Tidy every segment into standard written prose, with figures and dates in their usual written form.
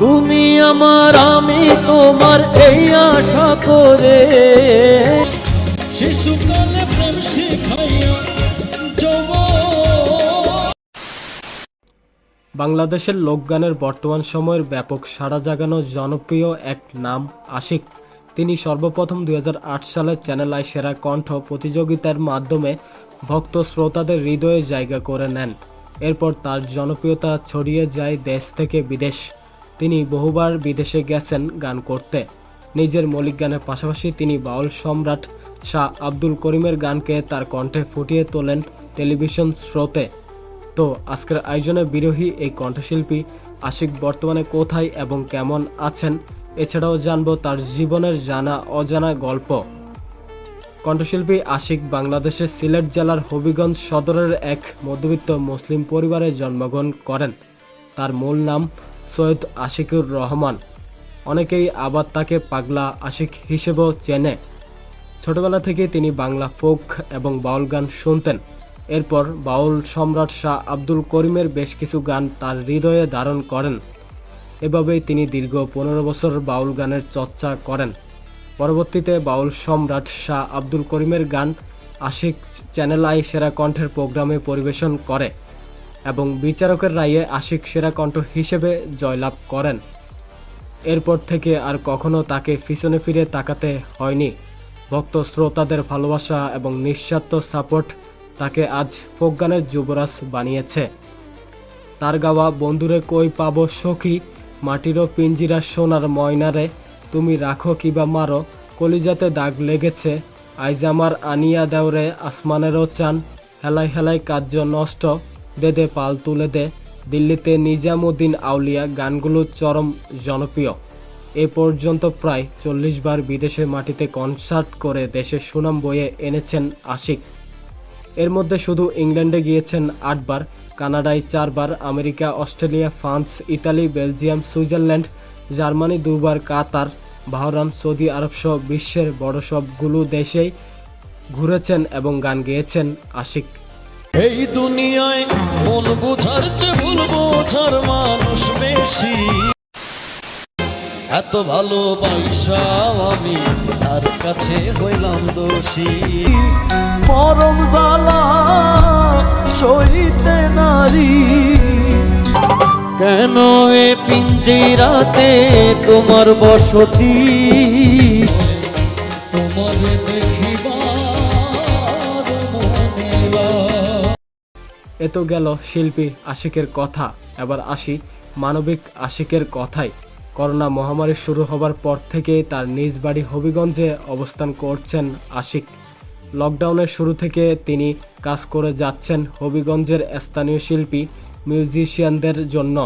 তুমি আমার আমি তোমার এই আশা করে শিশুকালে প্রেম শিখাইয়া বাংলাদেশের লোকগানের বর্তমান সময়ের ব্যাপক সাড়া জাগানো জনপ্রিয় এক নাম আশিক। তিনি সর্বপ্রথম 2008 সালে চ্যানেল আই সেরা কণ্ঠ প্রতিযোগিতার মাধ্যমে ভক্ত শ্রোতাদের হৃদয়ে জায়গা করে নেন। এরপর তার জনপ্রিয়তা ছড়িয়ে যায় দেশ থেকে বিদেশ। তিনি বহুবার বিদেশে গেছেন গান করতে। নিজের মৌলিক গানের পাশাপাশি তিনি বাউল সম্রাট শাহ আব্দুল করিমের গানকে তার কণ্ঠে ফুটিয়ে তোলেন টেলিভিশন শ্রোতে। তো আজকের আয়োজনে বিরোহী এই কণ্ঠশিল্পী আশিক বর্তমানে কোথায় এবং কেমন আছেন, এছাড়াও জানবো তার জীবনের জানা অজানা গল্প। কণ্ঠশিল্পী আশিক বাংলাদেশের সিলেট জেলার হবিগঞ্জ সদরের এক মধ্যবিত্ত মুসলিম পরিবারে জন্মগ্রহণ করেন। তার মূল নাম সৈয়দ আশিকুর রহমান। অনেকেই আবার তাকে পাগলা আশিক হিসেবেও চেনে। ছোটবেলা থেকে তিনি বাংলা ফোক এবং বাউল গান শুনতেন। এরপর বাউল সম্রাট শাহ আব্দুল করিমের বেশ কিছু গান তার হৃদয়ে ধারণ করেন। এভাবেই তিনি দীর্ঘ 15 বছর বাউল গানের চর্চা করেন। পরবর্তীতে বাউল সম্রাট শাহ আব্দুল করিমের গান আশিক চ্যানেল আই সেরা কণ্ঠের প্রোগ্রামে পরিবেশন করে এবং বিচারকের রায়ে আশিক সেরা কণ্ঠ হিসেবে জয়লাভ করেন। এরপর থেকে আর কখনো তাকে পিছনে ফিরে তাকাতে হয়নি। ভক্ত শ্রোতাদের ভালোবাসা এবং নিঃস্বার্থ সাপোর্ট তাকে আজ ফোক গানের যুবরাজ বানিয়েছে। তার গাওয়া বন্ধুরে কই পাবো সখী, মাটিরও পিঞ্জিরা সোনার ময়নারে, তুমি রাখো কিবা মারো, কলিজাতে দাগ লেগেছে, আইজ আমার আনিয়া দেওরে আসমানেরও চান, হেলাই হেলাই কার্য নষ্ট, দে দে পাল তুলে দে, দিল্লিতে নিজামুদ্দিন আউলিয়া গানগুলো চরম জনপ্রিয়। এ পর্যন্ত প্রায় 40 বার বিদেশে মাটিতে কনসার্ট করে দেশের সুনাম বয়ে এনেছেন আশিক। এর মধ্যে শুধু ইংল্যান্ডে গিয়েছেন 8 বার, কানাডায় 4 বার, America, Australia, France, Italy, Belgium, Switzerland, Germany 2 বার, কাতার, বাহরাইন, সৌদি আরব সহ বিশ্বের বড় সবগুলো দেশেই ঘুরেছেন এবং গান গেয়েছেন আশিক। এই দুনিয়ায় মন বোঝার চেয়ে ভুল বোঝার মানুষ বেশি, এত ভালোবাসা আমি তার কাছে হইলাম দোষী, মরম জ্বালা সইতে নারী, কেন এ পিঞ্জিরাতে তোমার বসতি, তোমার দেখিবার মনেবা। এ তো গেল শিল্পী আশিকের কথা। এবার আসি মানবিক আশিকের কথায়। করোনা মহামারী শুরু হবার পর থেকে তার নিজ বাড়ি হবিগঞ্জে অবস্থান করছেন আশিক। লকডাউনের শুরু থেকে তিনি কাজ করে যাচ্ছেন হবিগঞ্জের স্থানীয় শিল্পী মিউজিশিয়ানদের জন্য।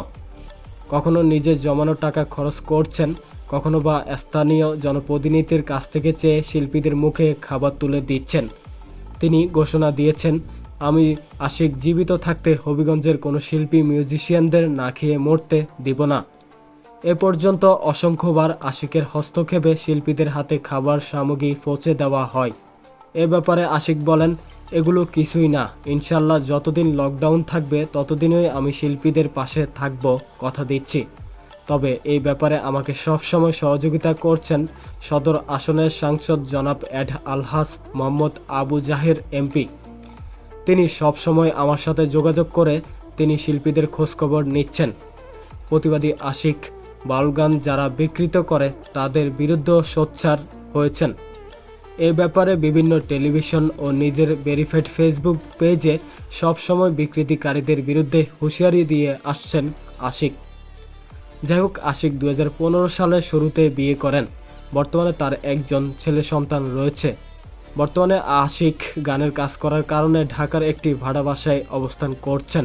কখনো নিজের জমানো টাকা খরচ করছেন, কখনো বা স্থানীয় জনপ্রতিনিধির কাছ থেকে চেয়ে শিল্পীদের মুখে খাবার তুলে দিচ্ছেন। তিনি ঘোষণা দিয়েছেন, আমি আশিক জীবিত থাকতে হবিগঞ্জের কোনো শিল্পী মিউজিশিয়ানদের না খেয়ে মরতে দিব না। এ পর্যন্ত অসংখ্যবার আশিকের হস্তক্ষেপে শিল্পীদের হাতে খাবার সামগ্রী পৌঁছে দেওয়া হয়। এ ব্যাপারে আশিক বলেন, এগুলো কিছুই না, ইনশাল্লাহ যতদিন লকডাউন থাকবে ততদিনই আমি শিল্পীদের পাশে থাকব, কথা দিচ্ছি। তবে এই ব্যাপারে আমাকে সবসময় সহযোগিতা করছেন সদর আসনের সাংসদ জনাব এড আলহাজ মোহাম্মদ আবু জাহের এমপি। তিনি সবসময় আমার সাথে যোগাযোগ করে তিনি শিল্পীদের খোঁজখবর নিচ্ছেন। প্রতিবাদী আশিক বাউল গান যারা বিকৃত করে তাদের বিরুদ্ধে সোচ্চার হয়েছেন। এ ব্যাপারে বিভিন্ন টেলিভিশন ও নিজের ভেরিফাইড ফেসবুক পেজে সবসময় বিকৃতিকারীদের বিরুদ্ধে হুঁশিয়ারি দিয়ে আসছেন আশিক। যাই হোক, আশিক 2015 সালের শুরুতে বিয়ে করেন। বর্তমানে তার একজন ছেলে সন্তান রয়েছে। বর্তমানে আশিক গানের কাজ করার কারণে ঢাকার একটি ভাড়া বাসায় অবস্থান করছেন।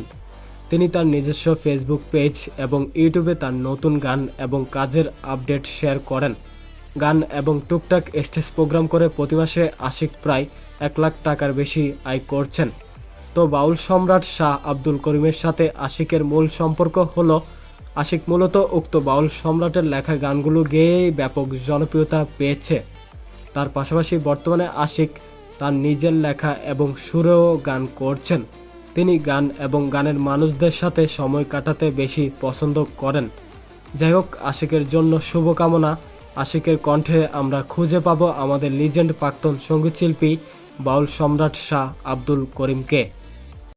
তিনি তার নিজস্ব ফেসবুক পেজ এবং ইউটিউবে তার নতুন গান এবং কাজের আপডেট শেয়ার করেন। গান এবং টুকটাক স্টেজ প্রোগ্রাম করে প্রতি মাসে আশিক প্রায় 1 লাখ টাকার বেশি আয় করছেন। তো বাউল সম্রাট শাহ আব্দুল করিমের সাথে আশিকের মূল সম্পর্ক হলো, আশিক মূলত উক্ত বাউল সম্রাটের লেখা গানগুলো গেয়েই ব্যাপক জনপ্রিয়তা পেয়েছে। তার পাশাপাশি বর্তমানে আশিক তার নিজের লেখা এবং সুরেও গান করছেন। তিনি গান এবং গানের মানুষদের সাথে সময় কাটাতে বেশি পছন্দ করেন। যাই হোক, আশিকের জন্য শুভকামনা। আশিকের কণ্ঠে আমরা খুঁজে পাবো আমাদের লিজেন্ড প্রাক্তন সঙ্গীতশিল্পী বাউল সম্রাট শাহ আব্দুল করিমকে।